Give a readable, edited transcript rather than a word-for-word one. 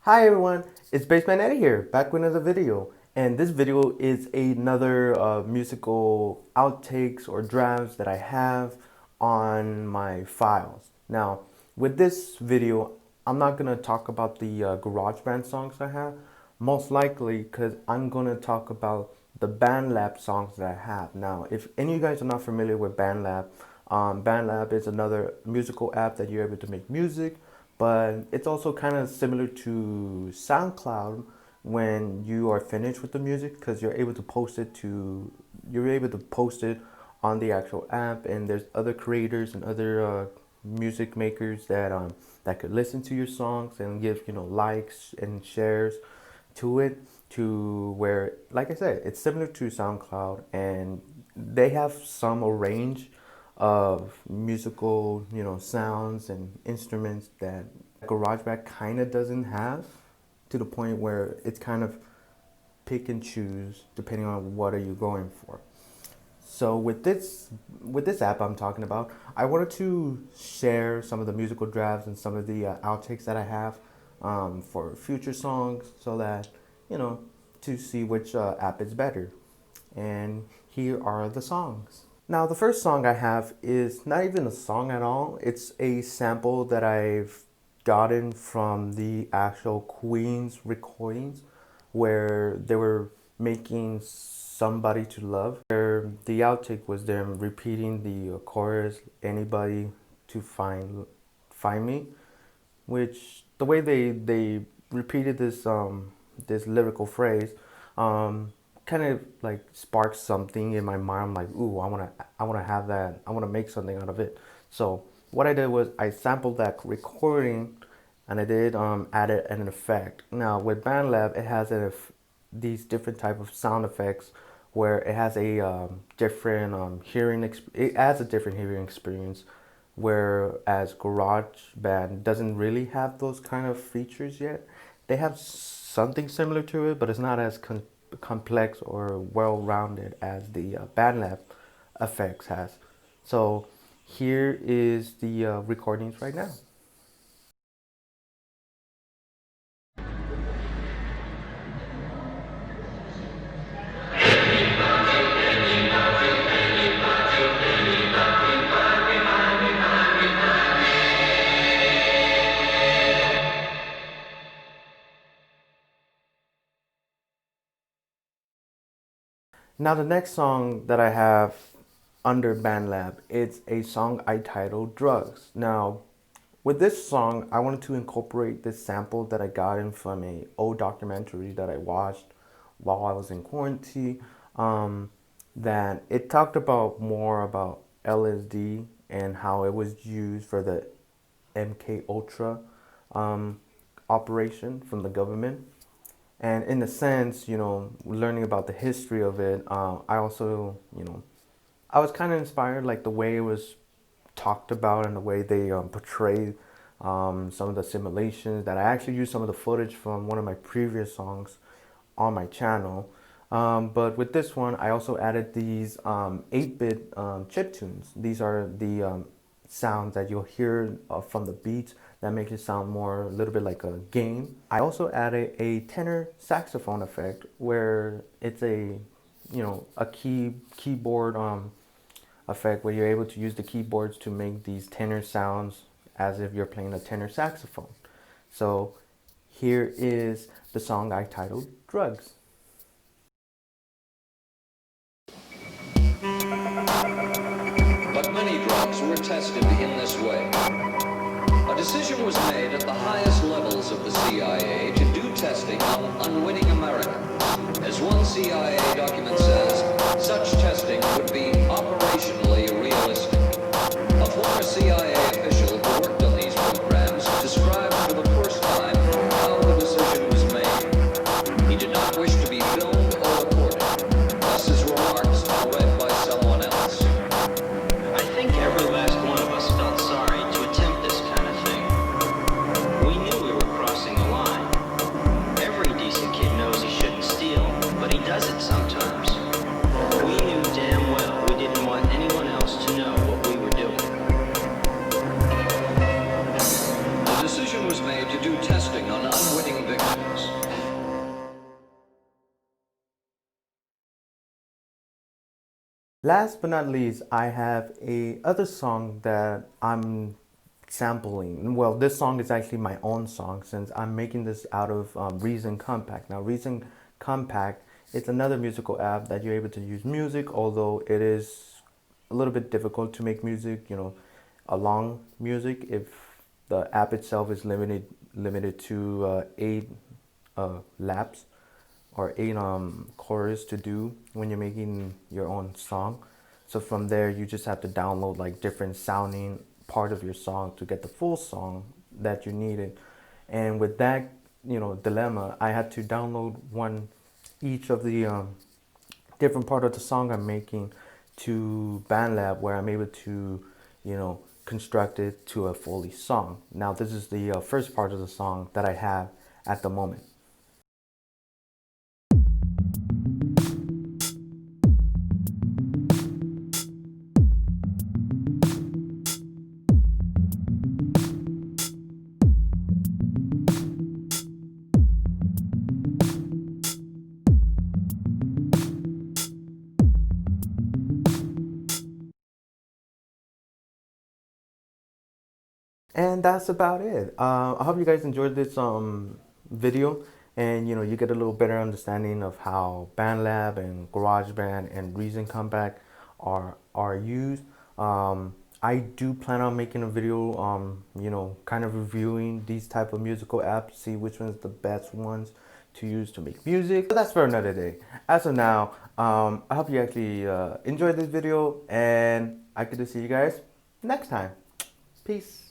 Hi everyone, it's Baseman Eddie here, back with another video. And this video is another musical outtakes or drafts that I have on my files. Now, with this video, I'm not going to talk about the GarageBand songs I have, most likely because I'm going to talk about the BandLab songs that I have. Now, if any of you guys are not familiar with BandLab, BandLab is another musical app that you're able to make music, but it's also kind of similar to SoundCloud when you are finished with the music, because you're able to post it on the actual app, and there's other creators and other music makers that could listen to your songs and give likes and shares to it, to where, like I said, it's similar to SoundCloud, and they have some range of musical sounds and instruments that GarageBand kind of doesn't have, to the point where it's kind of pick and choose depending on what are you going for. So with this app I'm talking about, I wanted to share some of the musical drafts and some of the outtakes that I have for future songs, so that to see which app is better. And here are the songs. Now, the first song I have is not even a song at all. It's a sample that I've gotten from the actual Queen's recordings, where they were making Somebody to Love. Where the outtake was them repeating the chorus, "Anybody to find me," which the way they repeated this lyrical phrase kind of like sparked something in my mind. I'm like, ooh, I wanna have that. I wanna make something out of it. So what I did was I sampled that recording, and I did added an effect. Now with BandLab, it has these different type of sound effects, where it has a different it adds a different hearing experience, whereas GarageBand doesn't really have those kind of features yet. They have something similar to it, but it's not as complex or well-rounded as the BandLab effects has. So here is the recordings right now. Now the next song that I have under BandLab, it's a song I titled Drugs. Now with this song, I wanted to incorporate this sample that I got in from a old documentary that I watched while I was in quarantine. That it talked about more about LSD and how it was used for the MK Ultra operation from the government. And in a sense, learning about the history of it, I also, I was kind of inspired, like the way it was talked about and the way they portrayed some of the simulations. That I actually used some of the footage from one of my previous songs on my channel. But with this one, I also added these 8-bit chip tunes. These are the sounds that you'll hear from the beats that makes it sound more a little bit like a game. I also added a tenor saxophone effect, where it's a keyboard effect, where you're able to use the keyboards to make these tenor sounds as if you're playing a tenor saxophone. So here is the song I titled Drugs. But many drugs were tested in this way. A decision was made at the highest levels of the CIA to do testing on unwitting America. As one CIA document says, such testing would be operationally realistic. A former CIA official who worked on these programs described for the first time how the decision was made. He did not wish to be filmed or recorded, thus his remarks are read by someone else. I think every last one of us felt sorry to attempt this kind of thing. We knew we were crossing the line. Every decent kid knows he shouldn't steal, but he does it sometimes. We knew damn well we didn't want anyone else to know what we were doing. Last but not least, I have a other song that I'm sampling. Well, this song is actually my own song since I'm making this out of Reason Compact. Now, Reason Compact, it's another musical app that you're able to use music, although it is a little bit difficult to make music, along music if the app itself is limited to 8 laps or 8 chorus to do when you're making your own song. So from there, you just have to download like different sounding part of your song to get the full song that you needed. And with that, dilemma, I had to download one each of the different part of the song I'm making to BandLab, where I'm able to, construct it to a fully song. Now, this is the first part of the song that I have at the moment. And that's about it. I hope you guys enjoyed this video, and you get a little better understanding of how BandLab and GarageBand and Reason Compact are used. I do plan on making a video, kind of reviewing these type of musical apps, see which one's the best ones to use to make music. But that's for another day. As of now, I hope you actually enjoyed this video, and I get to see you guys next time. Peace.